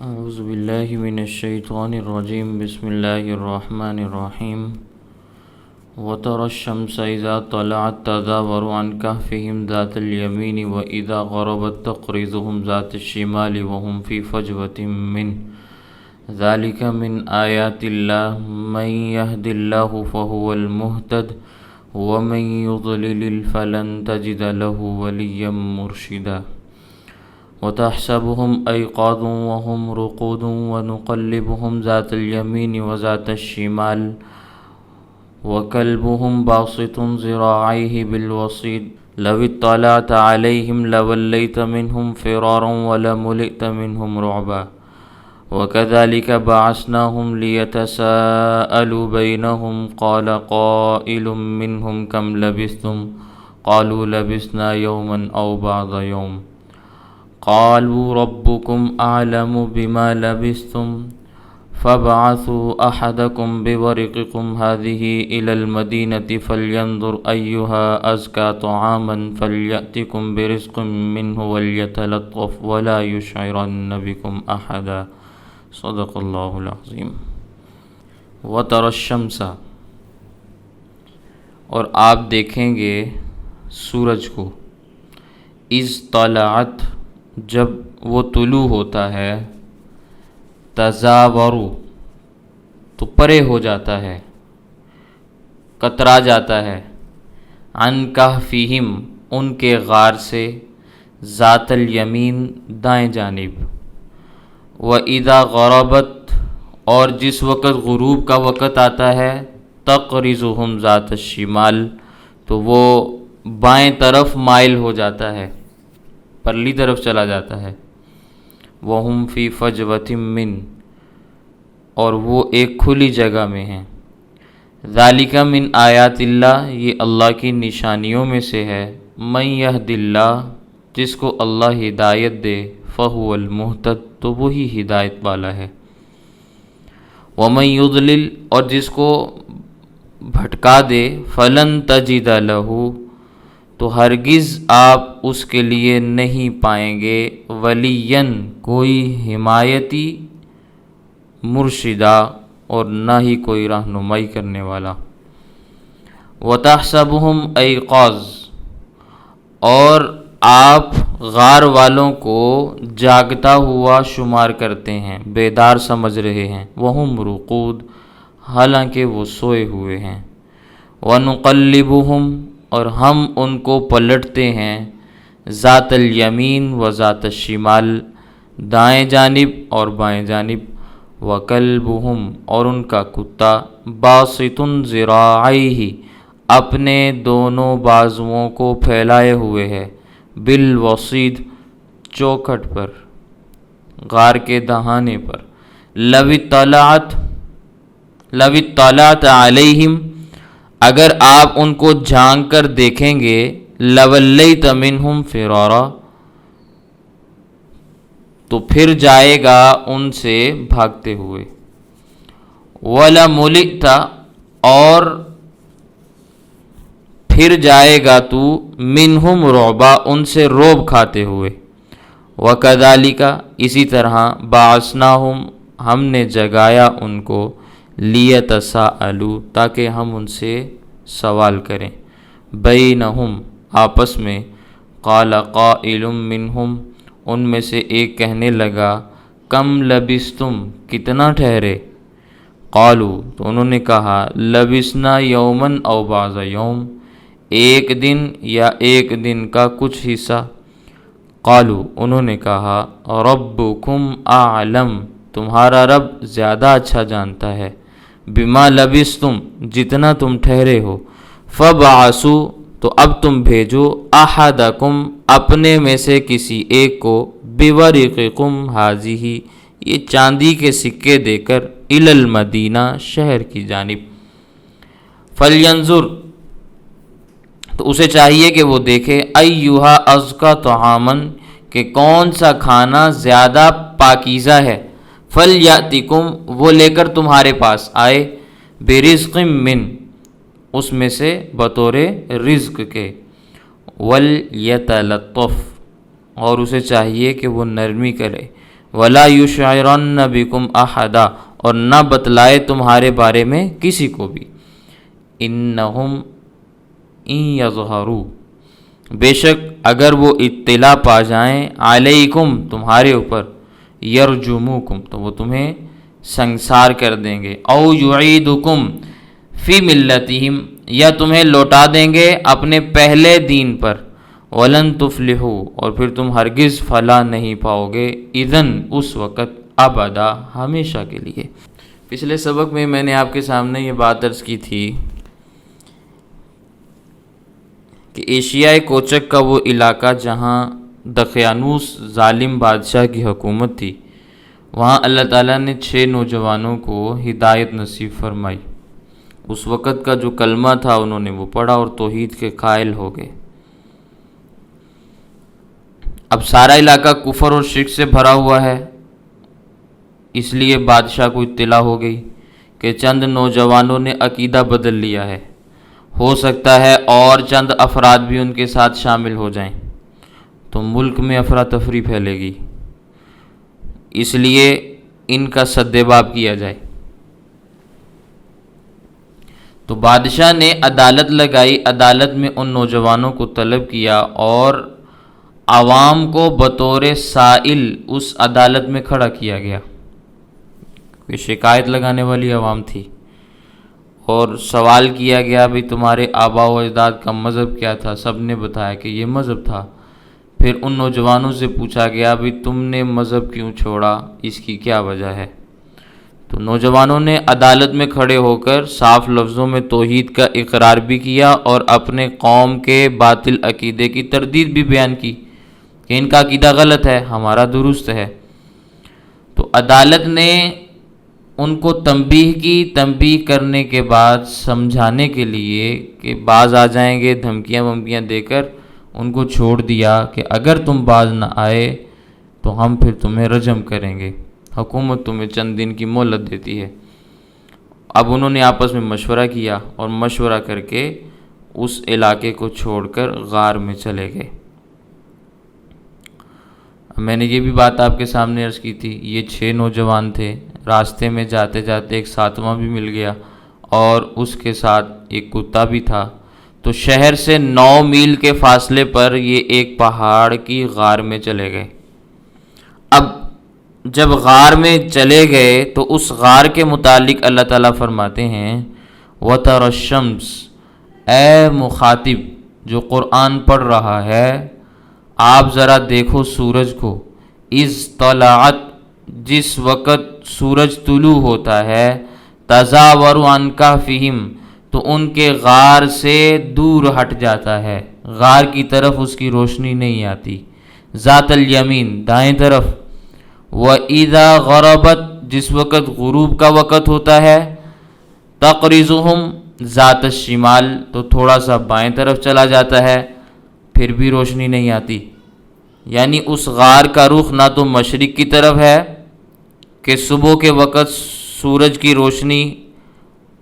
اعوذ باللہ من الشیطان الرجیم بسم اللہ الرحمن الرحیم وترى الشمس اذا طلعت تزاور عن كهفهم ذات اليمين واذا غربت تقرضهم ذات الشمال وهم في فجوة منه ذلك من آیات اللہ من يهد اللہ فهو المهتد ومن يضلل فلن تجد له وليا مرشدا وتحسبهم أيقاظا وهم رقود ونقلبهم ذات اليمين وذات الشمال وكلبهم باسط ذراعيه بالوصيد لو اطلعت عليهم لوليت منهم فرارا ولملئت منهم رعبا وكذلك بعثناهم ليتساءلوا بينهم قال قائل منهم كم لبثتم قالوا لبثنا يوما أو بعض يوم قالوا ربكم أعلم بما لبثتم فابعثوا أحدكم بورقكم هذه إلى المدينة فلينظر أيها أزكى طعاما فليأتكم برزق منه وليتلطف ولا يشعرن بكم أحدا صدق اللہ العظیم۔ وترى الشمس، اور آپ دیکھیں گے سورج کو، اذ طلعت، جب وہ طلوع ہوتا ہے، تزاور، تو پرے ہو جاتا ہے، کترا جاتا ہے، عن کہفہم، ان کے غار سے، ذات الیمین، دائیں جانب، وَإِذَا غَرَبَتْ، اور جس وقت غروب کا وقت آتا ہے، تقرضهم ذات الشمال، تو وہ بائیں طرف مائل ہو جاتا ہے، پرلی طرف چلا جاتا ہے، وَهُمْ فِي فَجْوَةٍ مِّن، اور وہ ایک کھلی جگہ میں ہیں، ذَلِكَ مِنْ آیات اللہ، یہ اللہ کی نشانیوں میں سے ہے، مَن يَهْدِ اللہ، جس کو اللہ ہدایت دے، فَهُوَ الْمُهْتَدِ، تو وہی ہدایت والا ہے، وَمَن يُضْلِلْ، اور جس کو بھٹکا دے، فَلَن تَجِدَ لَهُ، تو ہرگز آپ اس کے لیے نہیں پائیں گے، ولیًّا، کوئی حمایتی، مرشدہ، اور نہ ہی کوئی رہنمائی کرنے والا، وَتَحْسَبُهُمْ أَيْقَاظًا، اور آپ غار والوں کو جاگتا ہوا شمار کرتے ہیں، بیدار سمجھ رہے ہیں، وَهُمْ رُقُودٌ، حالانکہ وہ سوئے ہوئے ہیں، وَنُقَلِّبُهُمْ، اور ہم ان کو پلٹتے ہیں، ذات الیمین و ذات الشمال، دائیں جانب اور بائیں جانب، وَكَلْبُهُمْ، اور ان کا کتا، باسط ذراعیہ، اپنے دونوں بازوؤں کو پھیلائے ہوئے ہے، بالوصید، چوکھٹ پر، غار کے دہانے پر، لو اطلعت علیہم، اگر آپ ان کو جھانک کر دیکھیں گے، لولیت منہم فرارا، تو پھر جائے گا ان سے بھاگتے ہوئے، ولملئت، اور پھر جائے گا تو، منہم رعبا، ان سے روب کھاتے ہوئے، وکذالک، اسی طرح، بعثناہم، ہم نے جگایا ان کو، لیتساءلوا، تاکہ ہم ان سے سوال کریں، بینہم، آپس میں، قال قائل منہم، ان میں سے ایک کہنے لگا، کم لبثتم، کتنا ٹھہرے، قالوا، تو انہوں نے کہا، لبثنا یوما او بعض یوم، ایک دن یا ایک دن کا کچھ حصہ، قالوا، انہوں نے کہا، ربکم اعلم، تمہارا رب زیادہ اچھا جانتا ہے، بما لبثتم، جتنا تم ٹھہرے ہو، فبعثوا، تو اب تم بھیجو، احدکم، اپنے میں سے کسی ایک کو، بورقکم ھذہ، یہ چاندی کے سکے دے کر، الی المدینہ، شہر کی جانب، فلینظر، تو اسے چاہیے کہ وہ دیکھے، ایھا ازکی طعاما، کہ کون سا کھانا زیادہ پاکیزہ ہے، فلیأتکم، وہ لے کر تمہارے پاس آئے، برزق من، اس میں سے بطور رزق کے، ولیتلطف، اور اسے چاہیے کہ وہ نرمی کرے، ولا یشعرن بکم احدا، اور نہ بتلائے تمہارے بارے میں کسی کو بھی، انہم ان یظہروا، بے شک اگر وہ اطلاع پا جائیں، علیکم تمہارے اوپر، یرجموکم تو وہ تمہیں سنگسار کر دیں گے، او یعیدکم فی ملتہم، یا تمہیں لوٹا دیں گے اپنے پہلے دین پر، ولن تفلحوا، اور پھر تم ہرگز فلاح نہیں پاؤ گے، اذن اس وقت، ابدا ہمیشہ کے لیے۔ پچھلے سبق میں نے آپ کے سامنے یہ بات عرض کی تھی کہ ایشیائے کوچک کا وہ علاقہ جہاں دقیانوس ظالم بادشاہ کی حکومت تھی، وہاں اللہ تعالیٰ نے 6 نوجوانوں کو ہدایت نصیب فرمائی۔ اس وقت کا جو کلمہ تھا انہوں نے وہ پڑھا اور توحید کے قائل ہو گئے۔ اب سارا علاقہ کفر اور شرک سے بھرا ہوا ہے، اس لیے بادشاہ کو اطلاع ہو گئی کہ چند نوجوانوں نے عقیدہ بدل لیا ہے، ہو سکتا ہے اور چند افراد بھی ان کے ساتھ شامل ہو جائیں تو ملک میں افراتفری پھیلے گی، اس لیے ان کا سدباب کیا جائے۔ تو بادشاہ نے عدالت لگائی، عدالت میں ان نوجوانوں کو طلب کیا اور عوام کو بطور سائل اس عدالت میں کھڑا کیا گیا۔ یہ شکایت لگانے والی عوام تھی اور سوال کیا گیا بھی تمہارے آباء و اجداد کا مذہب کیا تھا؟ سب نے بتایا کہ یہ مذہب تھا۔ پھر ان نوجوانوں سے پوچھا گیا بھی تم نے مذہب کیوں چھوڑا، اس کی کیا وجہ ہے؟ تو نوجوانوں نے عدالت میں کھڑے ہو کر صاف لفظوں میں توحید کا اقرار بھی کیا اور اپنے قوم کے باطل عقیدے کی تردید بھی بیان کی کہ ان کا عقیدہ غلط ہے، ہمارا درست ہے۔ تو عدالت نے ان کو تنبیہ کی، تنبیہ کرنے کے بعد سمجھانے کے لیے کہ باز آ جائیں گے، دھمکیاں ومکیاں دے کر ان کو چھوڑ دیا کہ اگر تم باز نہ آئے تو ہم پھر تمہیں رجم کریں گے، حکومت تمہیں چند دن کی مہلت دیتی ہے۔ اب انہوں نے آپس میں مشورہ کیا اور مشورہ کر کے اس علاقے کو چھوڑ کر غار میں چلے گئے۔ میں نے یہ بھی بات آپ کے سامنے عرض کی تھی، یہ 6 نوجوان تھے، راستے میں جاتے جاتے ایک 7واں بھی مل گیا اور اس کے ساتھ ایک کتا بھی تھا۔ تو شہر سے 9 میل کے فاصلے پر یہ ایک پہاڑ کی غار میں چلے گئے۔ اب جب غار میں چلے گئے تو اس غار کے متعلق اللہ تعالیٰ فرماتے ہیں وَتَرَى الشَّمْسَ، اے مخاطب جو قرآن پڑھ رہا ہے، آپ ذرا دیکھو سورج کو، اِذْ طَلَعَتْ، جس وقت سورج طلوع ہوتا ہے، تَزَاوَرُ عَنْ كَهْفِهِمْ، تو ان کے غار سے دور ہٹ جاتا ہے، غار کی طرف اس کی روشنی نہیں آتی، ذات الیمین، دائیں طرف، وَإِذَا غَرَبَتْ، جس وقت غروب کا وقت ہوتا ہے، تَقْرِضُهُمْ ذات الشمال، تو تھوڑا سا بائیں طرف چلا جاتا ہے، پھر بھی روشنی نہیں آتی۔ یعنی اس غار کا رخ نہ تو مشرق کی طرف ہے کہ صبح کے وقت سورج کی روشنی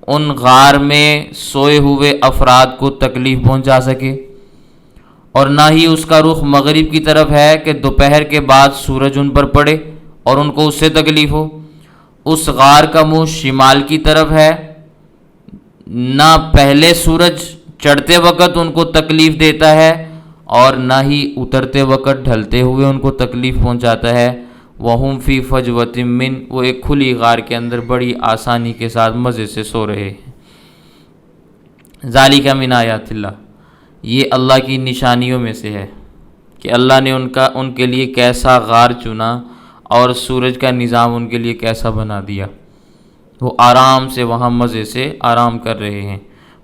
ان غار میں سوئے ہوئے افراد کو تکلیف پہنچا سکے، اور نہ ہی اس کا رخ مغرب کی طرف ہے کہ دوپہر کے بعد سورج ان پر پڑے اور ان کو اس سے تکلیف ہو۔ اس غار کا منہ شمال کی طرف ہے، نہ پہلے سورج چڑھتے وقت ان کو تکلیف دیتا ہے اور نہ ہی اترتے وقت ڈھلتے ہوئے ان کو تکلیف پہنچاتا ہے۔ وَهُمْ فِي فَجْوَةٍ مِّنْ، وہ ایک کھلی غار کے اندر بڑی آسانی کے ساتھ مزے سے سو رہے ہیں۔ ذَلِكَ مِنْ آیَاتِ اللَّهِ، یہ اللہ کی نشانیوں میں سے ہے کہ اللہ نے ان کے لیے کیسا غار چنا اور سورج کا نظام ان کے لیے کیسا بنا دیا، وہ آرام سے وہاں مزے سے آرام کر رہے ہیں۔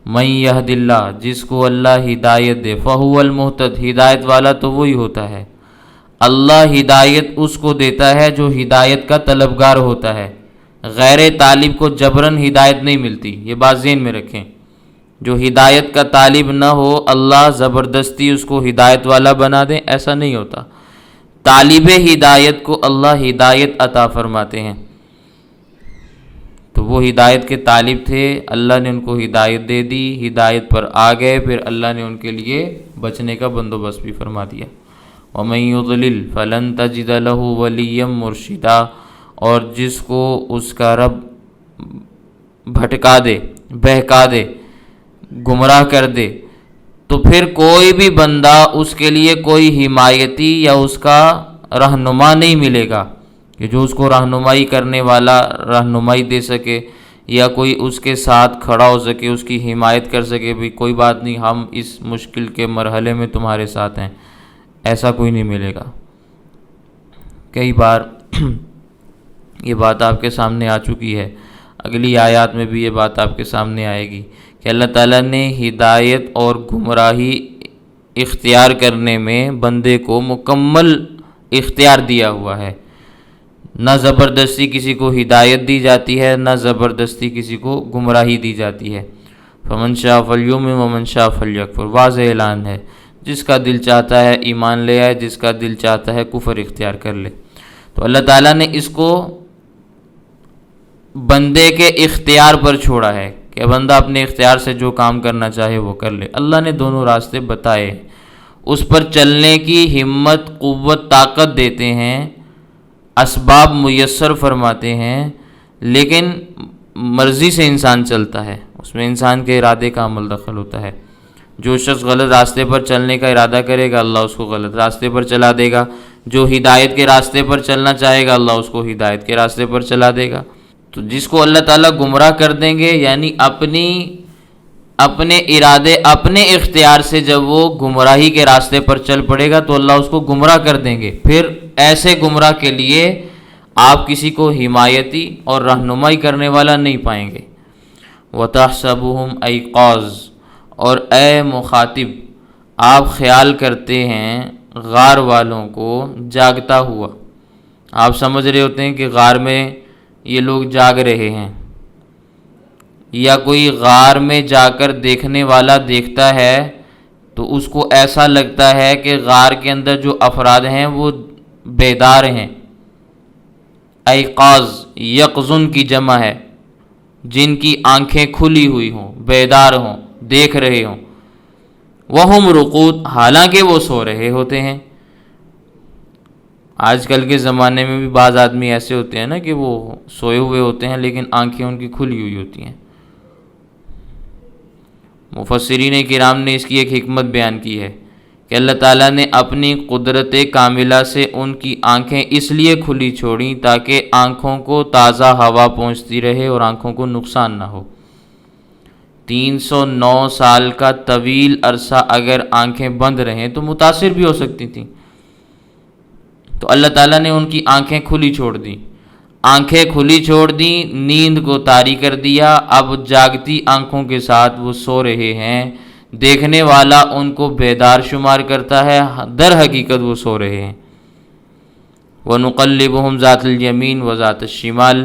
مَن يَهْدِ اللَّهُ، جس کو اللہ ہدایت دے، فَهُوَ الْمُهْتَدِ، ہدایت والا تو وہی ہوتا ہے۔ اللہ ہدایت اس کو دیتا ہے جو ہدایت کا طلبگار ہوتا ہے، غیر طالب کو جبراً ہدایت نہیں ملتی، یہ بات ذہن میں رکھیں۔ جو ہدایت کا طالب نہ ہو اللہ زبردستی اس کو ہدایت والا بنا دیں، ایسا نہیں ہوتا۔ طالب ہدایت کو اللہ ہدایت عطا فرماتے ہیں۔ تو وہ ہدایت کے طالب تھے، اللہ نے ان کو ہدایت دے دی، ہدایت پر آ گئے، پھر اللہ نے ان کے لیے بچنے کا بندوبست بھی فرما دیا۔ ومن یضلل فلن تجد له ولیا مرشدا، اور جس کو اس کا رب بھٹکا دے، بہکا دے، گمراہ کر دے، تو پھر کوئی بھی بندہ اس کے لیے کوئی حمایتی یا اس کا رہنما نہیں ملے گا کہ جو اس کو رہنمائی کرنے والا رہنمائی دے سکے یا کوئی اس کے ساتھ کھڑا ہو سکے، اس کی حمایت کر سکے، بھی کوئی بات نہیں، ہم اس مشکل کے مرحلے میں تمہارے ساتھ ہیں، ایسا کوئی نہیں ملے گا۔ کئی بار یہ بات آپ کے سامنے آ چکی ہے، اگلی آیات میں بھی یہ بات آپ کے سامنے آئے گی کہ اللہ تعالیٰ نے ہدایت اور گمراہی اختیار کرنے میں بندے کو مکمل اختیار دیا ہوا ہے، نہ زبردستی کسی کو ہدایت دی جاتی ہے، نہ زبردستی کسی کو گمراہی دی جاتی ہے۔ فمن شاء فلیؤمن ومن شاء فلیکفر، واضح اعلان ہے، جس کا دل چاہتا ہے ایمان لے آئے، جس کا دل چاہتا ہے کفر اختیار کر لے۔ تو اللہ تعالیٰ نے اس کو بندے کے اختیار پر چھوڑا ہے کہ بندہ اپنے اختیار سے جو کام کرنا چاہے وہ کر لے۔ اللہ نے دونوں راستے بتائے، اس پر چلنے کی ہمت، قوت، طاقت دیتے ہیں، اسباب میسر فرماتے ہیں، لیکن مرضی سے انسان چلتا ہے، اس میں انسان کے ارادے کا عمل دخل ہوتا ہے۔ جو شخص غلط راستے پر چلنے کا ارادہ کرے گا، اللہ اس کو غلط راستے پر چلا دے گا، جو ہدایت کے راستے پر چلنا چاہے گا، اللہ اس کو ہدایت کے راستے پر چلا دے گا۔ تو جس کو اللہ تعالیٰ گمراہ کر دیں گے، یعنی اپنے ارادے، اپنے اختیار سے جب وہ گمراہی کے راستے پر چل پڑے گا تو اللہ اس کو گمراہ کر دیں گے۔ پھر ایسے گمراہ کے لیے آپ کسی کو حمایتی اور رہنمائی کرنے والا نہیں پائیں گے۔ وَتَحْسَبُهُمْ أَيْقَاظًا، اور اے مخاطب آپ خیال کرتے ہیں غار والوں کو جاگتا ہوا، آپ سمجھ رہے ہوتے ہیں کہ غار میں یہ لوگ جاگ رہے ہیں، یا کوئی غار میں جا کر دیکھنے والا دیکھتا ہے تو اس کو ایسا لگتا ہے کہ غار کے اندر جو افراد ہیں وہ بیدار ہیں۔ ایقاظ یقظن کی جمع ہے، جن کی آنکھیں کھلی ہوئی ہوں، بیدار ہوں، دیکھ رہے ہوں۔ وہم رقود، حالانکہ وہ سو رہے ہوتے ہیں۔ آج کل کے زمانے میں بھی بعض آدمی ایسے ہوتے ہیں نا کہ وہ سوئے ہوئے ہوتے ہیں لیکن آنکھیں ان کی کھلی ہوئی ہوتی ہیں۔ مفسرین کرام نے اس کی ایک حکمت بیان کی ہے کہ اللہ تعالیٰ نے اپنی قدرت کاملہ سے ان کی آنکھیں اس لیے کھلی چھوڑیں تاکہ آنکھوں کو تازہ ہوا پہنچتی رہے اور آنکھوں کو نقصان نہ ہو۔ 309 سال کا طویل عرصہ اگر آنکھیں بند رہیں تو متاثر بھی ہو سکتی تھیں، تو اللہ تعالیٰ نے ان کی آنکھیں کھلی چھوڑ دیں، آنکھیں کھلی چھوڑ دیں، نیند کو طاری کر دیا۔ اب جاگتی آنکھوں کے ساتھ وہ سو رہے ہیں، دیکھنے والا ان کو بیدار شمار کرتا ہے، در حقیقت وہ سو رہے ہیں۔ وَنُقَلِّبُهُمْ ذَاتَ الْيَمِينِ وَذَاتَ الشِّمَالِ،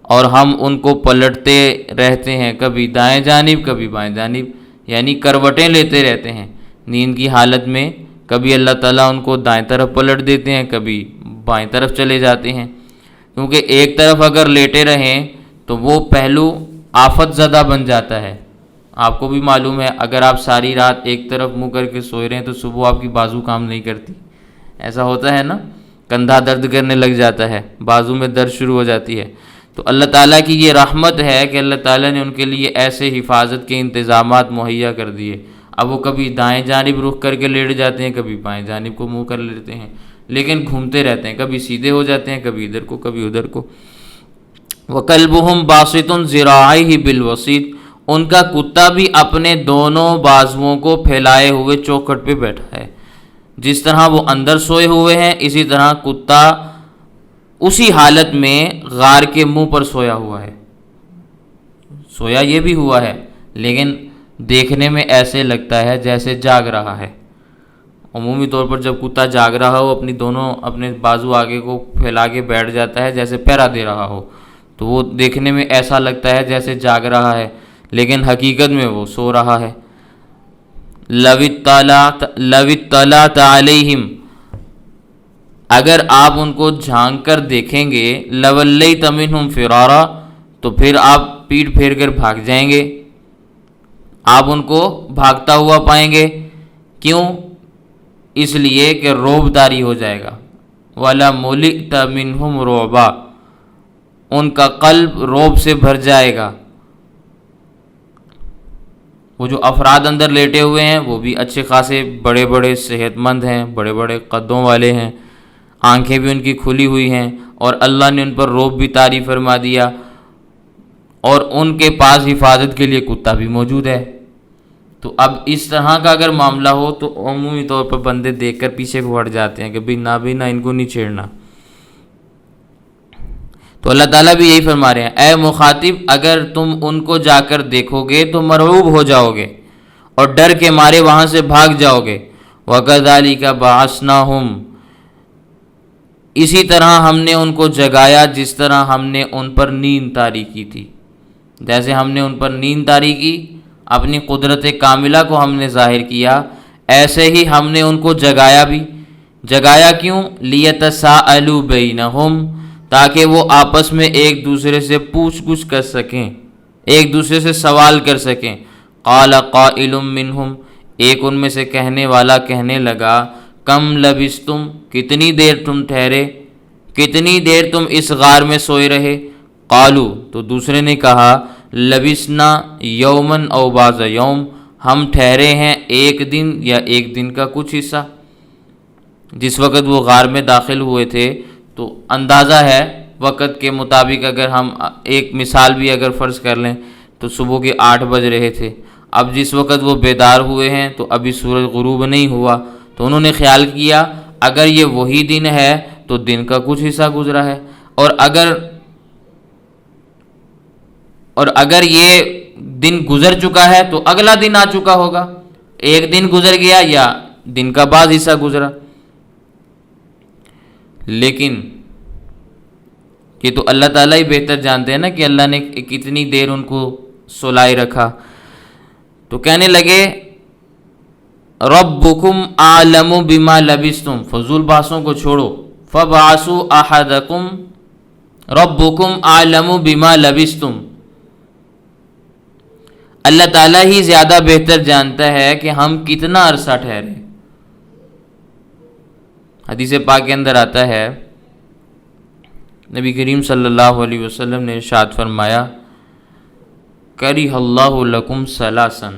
اور ہم ان کو پلٹتے رہتے ہیں، کبھی دائیں جانب کبھی بائیں جانب، یعنی کروٹیں لیتے رہتے ہیں نیند کی حالت میں۔ کبھی اللہ تعالیٰ ان کو دائیں طرف پلٹ دیتے ہیں، کبھی بائیں طرف چلے جاتے ہیں، کیونکہ ایک طرف اگر لیٹے رہیں تو وہ پہلو آفت زدہ بن جاتا ہے۔ آپ کو بھی معلوم ہے اگر آپ ساری رات ایک طرف منہ کر کے سوئے رہیں تو صبح آپ کی بازو کام نہیں کرتی، ایسا ہوتا ہے نا، کندھا درد کرنے لگ جاتا ہے، بازو میں درد شروع ہو جاتی ہے۔ تو اللہ تعالیٰ کی یہ رحمت ہے کہ اللہ تعالیٰ نے ان کے لیے ایسے حفاظت کے انتظامات مہیا کر دیے۔ اب وہ کبھی دائیں جانب رخ کر کے لیٹ جاتے ہیں، کبھی بائیں جانب کو منہ کر لیتے ہیں، لیکن گھومتے رہتے ہیں، کبھی سیدھے ہو جاتے ہیں، کبھی ادھر کو کبھی ادھر کو۔ وَكَلْبُهُمْ بَاسِطٌ ذِرَاعَيْهِ بِالْوَسِيطِ، ان کا کتا بھی اپنے دونوں بازوؤں کو پھیلائے ہوئے چوکھٹ پہ بیٹھا ہے۔ جس طرح وہ اندر سوئے ہوئے ہیں، اسی طرح کتا اسی حالت میں غار کے منہ پر سویا ہوا ہے۔ سویا یہ بھی ہوا ہے لیکن دیکھنے میں ایسے لگتا ہے جیسے جاگ رہا ہے۔ عمومی طور پر جب کتا جاگ رہا ہو اپنے بازو آگے کو پھیلا کے بیٹھ جاتا ہے جیسے پہرا دے رہا ہو، تو وہ دیکھنے میں ایسا لگتا ہے جیسے جاگ رہا ہے، لیکن حقیقت میں وہ سو رہا ہے۔ لَوِ اطَّلَعْتَ عَلَيْهِمْ، اگر آپ ان کو جھانک کر دیکھیں گے، لَوَلَّيْتَ مِنْهُمْ فِرَارًا، تو پھر آپ پیٹ پھیر کر بھاگ جائیں گے، آپ ان کو بھاگتا ہوا پائیں گے۔ کیوں؟ اس لیے کہ رعب طاری ہو جائے گا۔ وَلَا مُلِئْتَ مِنْهُمْ رُعْبًا، ان کا قلب رعب سے بھر جائے گا۔ وہ جو افراد اندر لیٹے ہوئے ہیں وہ بھی اچھے خاصے بڑے بڑے صحت مند ہیں، بڑے بڑے قدوں والے ہیں، آنکھیں بھی ان کی کھلی ہوئی ہیں، اور اللہ نے ان پر رعب بھی طاری فرما دیا، اور ان کے پاس حفاظت کے لیے کتا بھی موجود ہے۔ تو اب اس طرح کا اگر معاملہ ہو تو عمومی طور پر بندے دیکھ کر پیچھے کو ہٹ جاتے ہیں کہ بھئی نہ ان کو نہیں چھیڑنا۔ تو اللہ تعالیٰ بھی یہی فرما رہے ہیں، اے مخاطب اگر تم ان کو جا کر دیکھو گے تو مرعوب ہو جاؤ گے اور ڈر کے مارے وہاں سے بھاگ جاؤ گے۔ وَكَذَلِكَ بَعَثْنَاهُمْ، اسی طرح ہم نے ان کو جگایا جس طرح ہم نے ان پر نیند طاری کی تھی۔ جیسے ہم نے ان پر نیند طاری کی، اپنی قدرت کاملہ کو ہم نے ظاہر کیا، ایسے ہی ہم نے ان کو جگایا بھی۔ جگایا کیوں؟ لِيَتَسَاءَلُوا بَيْنَهُمْ، تاکہ وہ آپس میں ایک دوسرے سے پوچھ گچھ کر سکیں، ایک دوسرے سے سوال کر سکیں۔ قَالَ قَائِلٌ مِّنْهُمْ، ایک ان میں سے کہنے والا کہنے لگا، کم لبثتم، کتنی دیر تم ٹھہرے، کتنی دیر تم اس غار میں سوئے رہے۔ قالو، تو دوسرے نے کہا، لبثنا یومن او بعض یوم، ہم ٹھہرے ہیں ایک دن یا ایک دن کا کچھ حصہ۔ جس وقت وہ غار میں داخل ہوئے تھے تو اندازہ ہے وقت کے مطابق، اگر ہم ایک مثال بھی اگر فرض کر لیں تو صبح کے 8 بج رہے تھے۔ اب جس وقت وہ بیدار ہوئے ہیں تو ابھی سورج غروب نہیں ہوا، تو انہوں نے خیال کیا اگر یہ وہی دن ہے تو دن کا کچھ حصہ گزرا ہے، اور اگر یہ دن گزر چکا ہے تو اگلا دن آ چکا ہوگا، ایک دن گزر گیا یا دن کا بعض حصہ گزرا۔ لیکن یہ تو اللہ تعالیٰ ہی بہتر جانتے ہیں نا کہ اللہ نے کتنی دیر ان کو سلائے رکھا۔ تو کہنے لگے ربکم اعلم بما لبثتم، فضول بحثوں کو چھوڑو، فبعثوا احدکم ربکم اعلم بما لبثتم، اللہ تعالیٰ ہی زیادہ بہتر جانتا ہے کہ ہم کتنا عرصہ ٹھہرے۔ حدیث پاک کے اندر آتا ہے، نبی کریم صلی اللہ علیہ وسلم نے ارشاد فرمایا، کرہ اللہ لکم ثلاثا،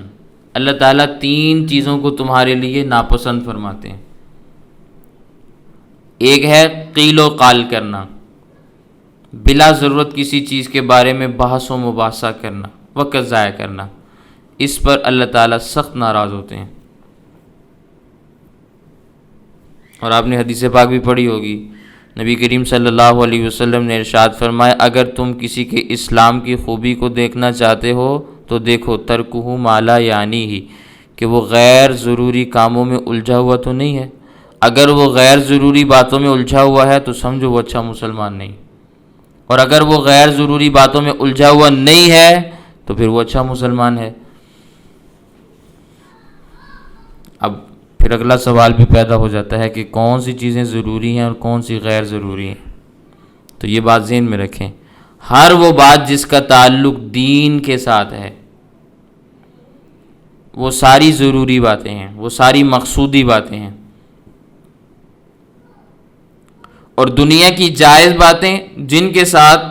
اللہ تعالیٰ 3 چیزوں کو تمہارے لیے ناپسند فرماتے ہیں۔ ایک ہے قیل و قال کرنا، بلا ضرورت کسی چیز کے بارے میں بحث و مباحثہ کرنا، وقت ضائع کرنا، اس پر اللہ تعالیٰ سخت ناراض ہوتے ہیں۔ اور آپ نے حدیث پاک بھی پڑھی ہوگی، نبی کریم صلی اللہ علیہ وسلم نے ارشاد فرمایا، اگر تم کسی کے اسلام کی خوبی کو دیکھنا چاہتے ہو تو دیکھو ترکہ ما لا یعنی ہی، کہ وہ غیر ضروری کاموں میں الجھا ہوا تو نہیں ہے۔ اگر وہ غیر ضروری باتوں میں الجھا ہوا ہے تو سمجھو وہ اچھا مسلمان نہیں، اور اگر وہ غیر ضروری باتوں میں الجھا ہوا نہیں ہے تو پھر وہ اچھا مسلمان ہے۔ اب پھر اگلا سوال بھی پیدا ہو جاتا ہے کہ کون سی چیزیں ضروری ہیں اور کون سی غیر ضروری ہیں۔ تو یہ بات ذہن میں رکھیں، ہر وہ بات جس کا تعلق دین کے ساتھ ہے وہ ساری ضروری باتیں ہیں، وہ ساری مقصودی باتیں ہیں، اور دنیا کی جائز باتیں جن کے ساتھ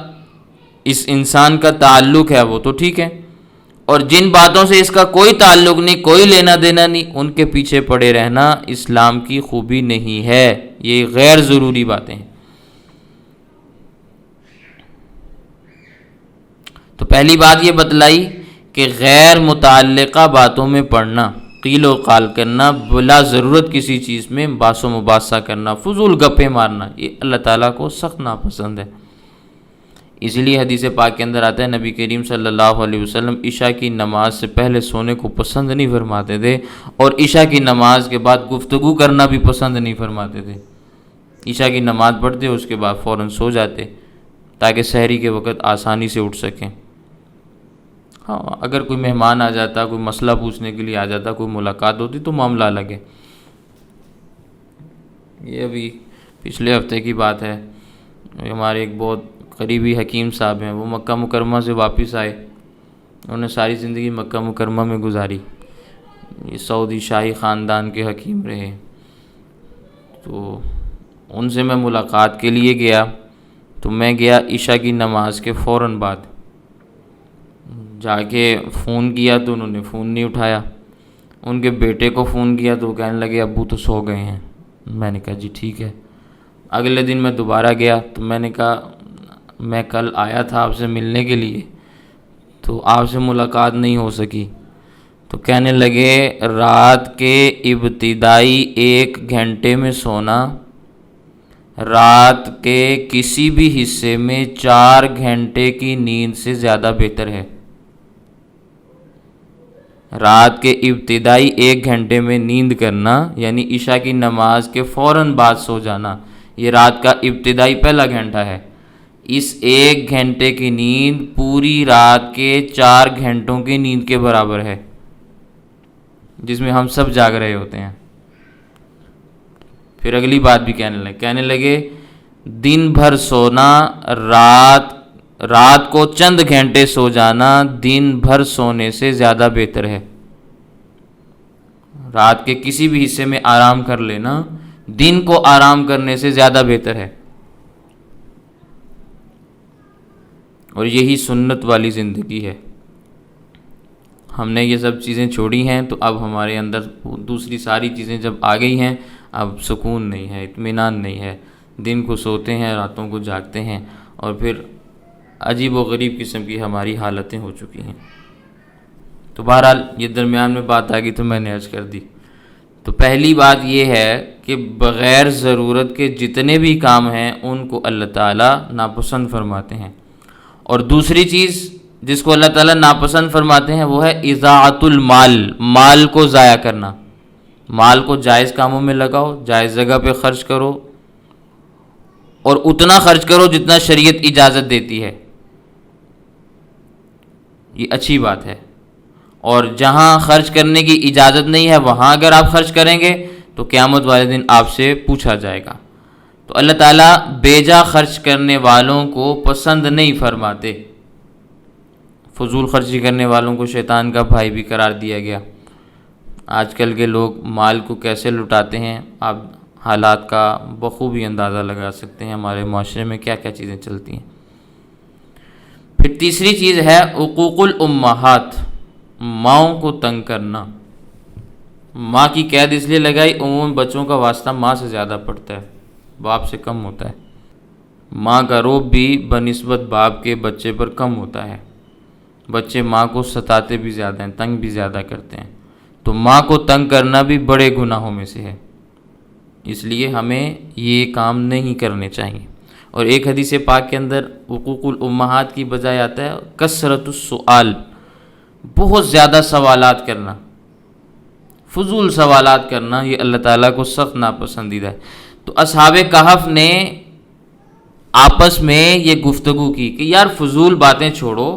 اس انسان کا تعلق ہے وہ تو ٹھیک ہے، اور جن باتوں سے اس کا کوئی تعلق نہیں، کوئی لینا دینا نہیں، ان کے پیچھے پڑے رہنا اسلام کی خوبی نہیں ہے، یہ غیر ضروری باتیں ہیں۔ تو پہلی بات یہ بتلائی کہ غیر متعلقہ باتوں میں پڑنا، قیل و قال کرنا، بلا ضرورت کسی چیز میں بحث و مباحثہ کرنا، فضول گپیں مارنا، یہ اللہ تعالیٰ کو سخت ناپسند ہے۔ اسی لیے حدیث پاک کے اندر آتا ہے، نبی کریم صلی اللہ علیہ وسلم عشاء کی نماز سے پہلے سونے کو پسند نہیں فرماتے تھے، اور عشاء کی نماز کے بعد گفتگو کرنا بھی پسند نہیں فرماتے تھے۔ عشاء کی نماز پڑھتے اس کے بعد فوراً سو جاتے تاکہ سحری کے وقت آسانی سے اٹھ سکیں۔ ہاں، اگر کوئی مہمان آ جاتا، کوئی مسئلہ پوچھنے کے لیے آ جاتا، کوئی ملاقات ہوتی تو معاملہ الگ ہے۔ یہ ابھی پچھلے ہفتے کی بات ہے، ہمارے ایک بہت قریبی حکیم صاحب ہیں، وہ مکہ مکرمہ سے واپس آئے، انہوں نے ساری زندگی مکہ مکرمہ میں گزاری، یہ سعودی شاہی خاندان کے حکیم رہے، تو ان سے میں ملاقات کے لیے گیا، تو میں گیا عشاء کی نماز کے فوراً بعد، جا کے فون کیا تو انہوں نے فون نہیں اٹھایا، ان کے بیٹے کو فون کیا تو وہ کہنے لگے ابو تو سو گئے ہیں۔ میں نے کہا جی ٹھیک ہے۔ اگلے دن میں دوبارہ گیا تو میں نے کہا میں کل آیا تھا آپ سے ملنے کے لیے، تو آپ سے ملاقات نہیں ہو سکی۔ تو کہنے لگے رات کے ابتدائی 1 گھنٹے میں سونا رات کے کسی بھی حصے میں 4 گھنٹے کی نیند سے زیادہ بہتر ہے۔ رات کے ابتدائی 1 گھنٹے میں نیند کرنا یعنی عشاء کی نماز کے فوراً بعد سو جانا، یہ رات کا ابتدائی پہلا گھنٹہ ہے۔ اس 1 گھنٹے کی نیند پوری رات کے 4 گھنٹوں کی نیند کے برابر ہے، جس میں ہم سب جاگ رہے ہوتے ہیں۔ پھر اگلی بات بھی کہنے لگے دن بھر سونا رات کو چند گھنٹے سو جانا دن بھر سونے سے زیادہ بہتر ہے۔ رات کے کسی بھی حصے میں آرام کر لینا دن کو آرام کرنے سے زیادہ بہتر ہے، اور یہی سنت والی زندگی ہے۔ ہم نے یہ سب چیزیں چھوڑی ہیں تو اب ہمارے اندر دوسری ساری چیزیں جب آ گئی ہیں، اب سکون نہیں ہے، اطمینان نہیں ہے، دن کو سوتے ہیں راتوں کو جاگتے ہیں، اور پھر عجیب و غریب قسم کی ہماری حالتیں ہو چکی ہیں۔ تو بہرحال یہ درمیان میں بات آ گئی تو میں نے عرض کر دی۔ تو پہلی بات یہ ہے کہ بغیر ضرورت کے جتنے بھی کام ہیں ان کو اللہ تعالیٰ ناپسند فرماتے ہیں، اور دوسری چیز جس کو اللہ تعالیٰ ناپسند فرماتے ہیں وہ ہے اضاعت المال، مال کو ضائع کرنا۔ مال کو جائز کاموں میں لگاؤ، جائز جگہ پہ خرچ کرو، اور اتنا خرچ کرو جتنا شریعت اجازت دیتی ہے، یہ اچھی بات ہے۔ اور جہاں خرچ کرنے کی اجازت نہیں ہے وہاں اگر آپ خرچ کریں گے تو قیامت والے دن آپ سے پوچھا جائے گا۔ تو اللہ تعالیٰ بیجا خرچ کرنے والوں کو پسند نہیں فرماتے۔ فضول خرچی کرنے والوں کو شیطان کا بھائی بھی قرار دیا گیا۔ آج کل کے لوگ مال کو کیسے لٹاتے ہیں، آپ حالات کا بخوبی اندازہ لگا سکتے ہیں، ہمارے معاشرے میں کیا کیا چیزیں چلتی ہیں۔ پھر تیسری چیز ہے حقوق الامہات، ماؤں کو تنگ کرنا۔ ماں کی قید اس لیے لگائی، عموماً بچوں کا واسطہ ماں سے زیادہ پڑتا ہے، باپ سے کم ہوتا ہے۔ ماں کا روب بھی بنسبت باپ کے بچے پر کم ہوتا ہے، بچے ماں کو ستاتے بھی زیادہ ہیں، تنگ بھی زیادہ کرتے ہیں۔ تو ماں کو تنگ کرنا بھی بڑے گناہوں میں سے ہے، اس لیے ہمیں یہ کام نہیں کرنے چاہیے۔ اور ایک حدیث پاک کے اندر حقوق الامہات کی بجائے آتا ہے کثرت السؤال، بہت زیادہ سوالات کرنا، فضول سوالات کرنا، یہ اللہ تعالیٰ کو سخت ناپسندیدہ ہے۔ تو اصحاب کہف نے آپس میں یہ گفتگو کی کہ یار فضول باتیں چھوڑو،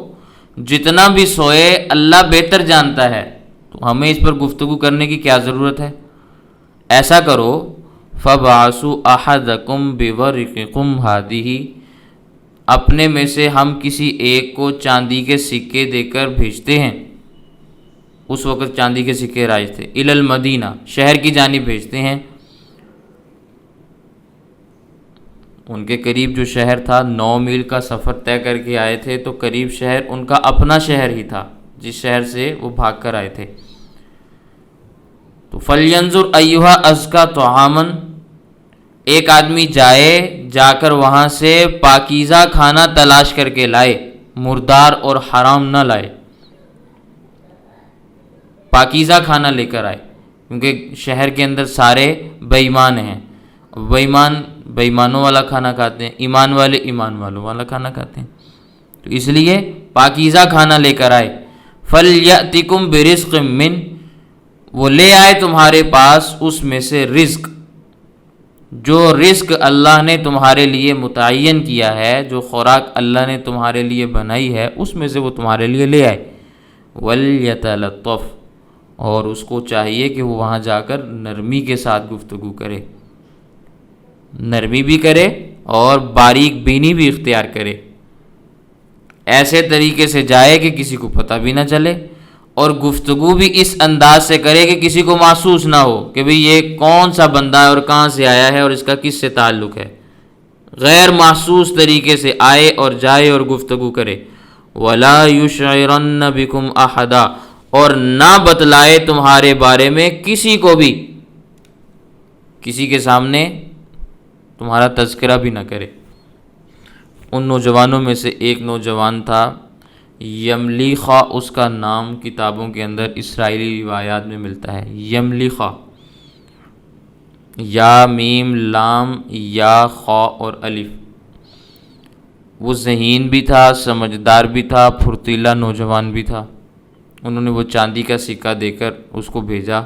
جتنا بھی سوئے اللہ بہتر جانتا ہے، تو ہمیں اس پر گفتگو کرنے کی کیا ضرورت ہے؟ ایسا کرو فَبَعَثُوا أَحَدَكُمْ بِوَرِقِكُمْ هَٰذِهِ، اپنے میں سے ہم کسی ایک کو چاندی کے سکے دے کر بھیجتے ہیں۔ اس وقت چاندی کے سکے رائج تھے۔ اِلَى الْمَدِینَہ، شہر کی جانب بھیجتے ہیں۔ ان کے قریب جو شہر تھا 9 میل کا سفر طے کر کے آئے تھے، تو قریب شہر ان کا اپنا شہر ہی تھا جس شہر سے وہ بھاگ کر آئے تھے۔ تو فَلْيَنظُرْ أَيُّهَا أَزْكَىٰ طَعَامًا، ایک آدمی جا کر وہاں سے پاکیزہ کھانا تلاش کر کے لائے، مردار اور حرام نہ لائے، پاکیزہ کھانا لے کر آئے، کیونکہ شہر کے اندر سارے بے ایمان ہیں، بے ایمانوں والا کھانا کھاتے ہیں، ایمان والے ایمان والوں والا کھانا کھاتے ہیں، تو اس لیے پاکیزہ کھانا لے کر آئے۔ فَلْيَأْتِكُمْ بِرِزْقٍ مِّنْ، وہ لے آئے تمہارے پاس اس میں سے رزق، جو رزق اللہ نے تمہارے لیے متعین کیا ہے، جو خوراک اللہ نے تمہارے لیے بنائی ہے، اس میں سے وہ تمہارے لیے لے آئے۔ وَلْيَتَلَطَّفْ، اور اس کو چاہیے کہ وہ وہاں جا کر نرمی کے ساتھ گفتگو کرے، نرمی بھی کرے اور باریک بینی بھی اختیار کرے، ایسے طریقے سے جائے کہ کسی کو پتہ بھی نہ چلے، اور گفتگو بھی اس انداز سے کرے کہ کسی کو محسوس نہ ہو کہ بھئی یہ کون سا بندہ ہے اور کہاں سے آیا ہے اور اس کا کس سے تعلق ہے، غیر محسوس طریقے سے آئے اور جائے اور گفتگو کرے۔ وَلَا يُشْعِرَنَّ بِكُمْ أَحَدًا، اور نہ بتلائے تمہارے بارے میں کسی کو بھی، کسی کے سامنے تمہارا تذکرہ بھی نہ کرے۔ ان نوجوانوں میں سے ایک نوجوان تھا یملیخا، اس کا نام کتابوں کے اندر اسرائیلی روایات میں ملتا ہے، یملیخا، یا میم لام یا خا اور الف۔ وہ ذہین بھی تھا، سمجھدار بھی تھا، پھرتیلا نوجوان بھی تھا۔ انہوں نے وہ چاندی کا سکہ دے کر اس کو بھیجا۔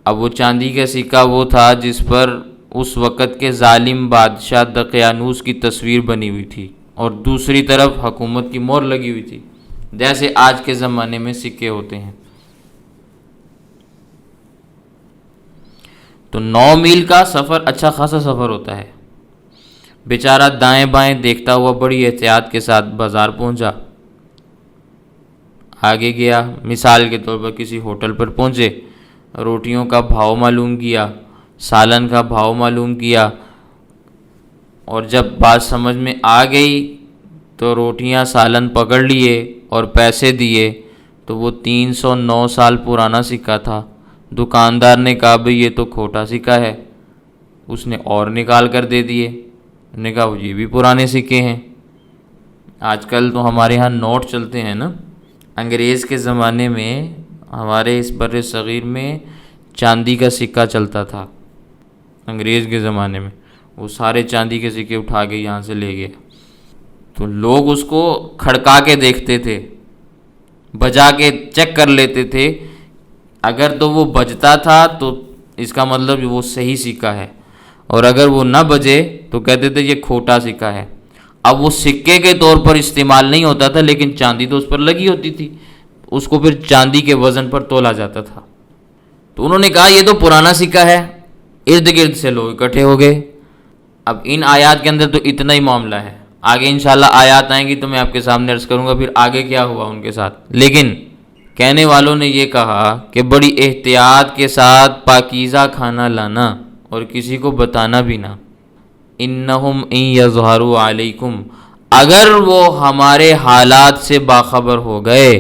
اب وہ چاندی کا سکہ وہ تھا جس پر اس وقت کے ظالم بادشاہ دقیانوس کی تصویر بنی ہوئی تھی اور دوسری طرف حکومت کی مہر لگی ہوئی تھی، جیسے آج کے زمانے میں سکے ہوتے ہیں۔ تو 9 میل کا سفر اچھا خاصا سفر ہوتا ہے۔ بیچارہ دائیں بائیں دیکھتا ہوا بڑی احتیاط کے ساتھ بازار پہنچا، آگے گیا، مثال کے طور پر کسی ہوٹل پر پہنچے، روٹیوں کا بھاؤ معلوم کیا، سالن کا بھاؤ معلوم کیا، اور جب بات سمجھ میں آ گئی تو روٹیاں سالن پکڑ لیے اور پیسے دیے، تو وہ 309 سال پرانا سکہ تھا۔ دکاندار نے کہا بھئی یہ تو کھوٹا سکہ ہے، اس نے اور نکال کر دے دیے، نے کہا وہ یہ بھی پرانے سکے ہیں۔ آج کل تو ہمارے ہاں نوٹ چلتے ہیں نا، انگریز کے زمانے میں ہمارے اس بر صغیر میں چاندی کا سکہ چلتا تھا۔ انگریز کے زمانے میں وہ سارے چاندی کے سکے اٹھا کے یہاں سے لے گئے، تو لوگ اس کو کھڑکا کے دیکھتے تھے، بجا کے چیک کر لیتے تھے، اگر تو وہ بجتا تھا تو اس کا مطلب وہ صحیح سکہ ہے، اور اگر وہ نہ بجے تو کہتے تھے یہ کھوٹا سکہ ہے۔ اب وہ سکے کے طور پر استعمال نہیں ہوتا تھا، لیکن چاندی تو اس پر لگی ہوتی تھی، اس کو پھر چاندی کے وزن پر تولا جاتا تھا۔ تو انہوں نے کہا یہ تو پرانا سکہ ہے، ارد گرد سے لوگ اکٹھے ہو گئے۔ اب ان آیات کے اندر تو اتنا ہی معاملہ ہے، آگے انشاءاللہ آیات آئیں گی تو میں آپ کے سامنے عرض کروں گا پھر آگے کیا ہوا ان کے ساتھ۔ لیکن کہنے والوں نے یہ کہا کہ بڑی احتیاط کے ساتھ پاکیزہ کھانا لانا اور کسی کو بتانا بھی نہ۔ انہم ان یظہروا علیکم، اگر وہ ہمارے حالات سے باخبر ہو گئے،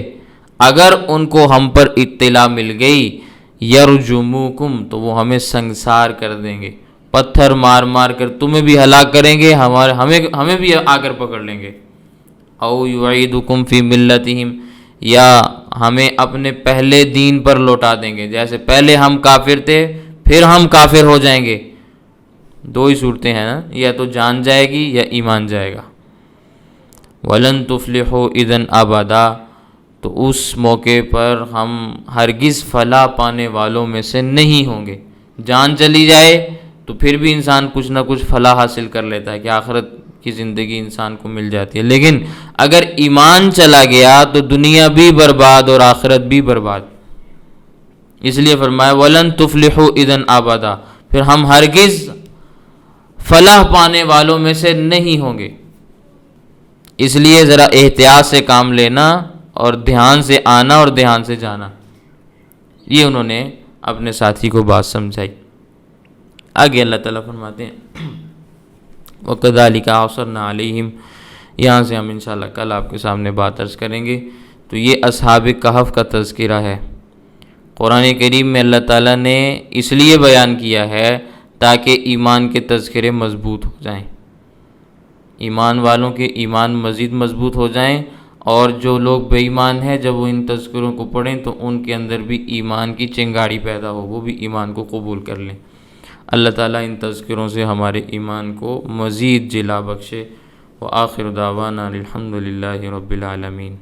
اگر ان کو ہم پر اطلاع مل گئی، یرجموکم، تو وہ ہمیں سنگسار کر دیں گے، پتھر مار مار کر تمہیں بھی ہلاک کریں گے، ہمیں بھی آ کر پکڑ لیں گے۔ او یعیدکم فی ملتہم، یا ہمیں اپنے پہلے دین پر لوٹا دیں گے، جیسے پہلے ہم کافر تھے پھر ہم کافر ہو جائیں گے۔ دو ہی صورتیں ہیں نا، یا تو جان جائے گی یا ایمان جائے گا۔ وَلَن تُفْلِحُوا اِذًا أَبَدًا، تو اس موقع پر ہم ہرگز فلاح پانے والوں میں سے نہیں ہوں گے۔ جان چلی جائے تو پھر بھی انسان کچھ نہ کچھ فلاح حاصل کر لیتا ہے کہ آخرت کی زندگی انسان کو مل جاتی ہے، لیکن اگر ایمان چلا گیا تو دنیا بھی برباد اور آخرت بھی برباد۔ اس لیے فرمایا وَلَن تُفْلِحُوا اِذًا أَبَدًا، پھر ہم ہرگز فلاح پانے والوں میں سے نہیں ہوں گے۔ اس لیے ذرا احتیاط سے کام لینا اور دھیان سے آنا اور دھیان سے جانا، یہ انہوں نے اپنے ساتھی کو بات سمجھائی۔ آگے اللہ تعالیٰ فرماتے ہیں وَكَذَلِكَ أَعْثَرْنَا عَلَيْهِمْ، یہاں سے ہم انشاءاللہ کل آپ کے سامنے بات عرض کریں گے۔ تو یہ اصحاب کہف کا تذکرہ ہے، قرآن کریم میں اللہ تعالیٰ نے اس لیے بیان کیا ہے تاکہ ایمان کے تذکرے مضبوط ہو جائیں، ایمان والوں کے ایمان مزید مضبوط ہو جائیں، اور جو لوگ بے ایمان ہیں جب وہ ان تذکروں کو پڑھیں تو ان کے اندر بھی ایمان کی چنگاڑی پیدا ہو، وہ بھی ایمان کو قبول کر لیں۔ اللہ تعالیٰ ان تذکروں سے ہمارے ایمان کو مزید جلا بخشے۔ وآخر دعوانا الحمد للہ رب العالمین۔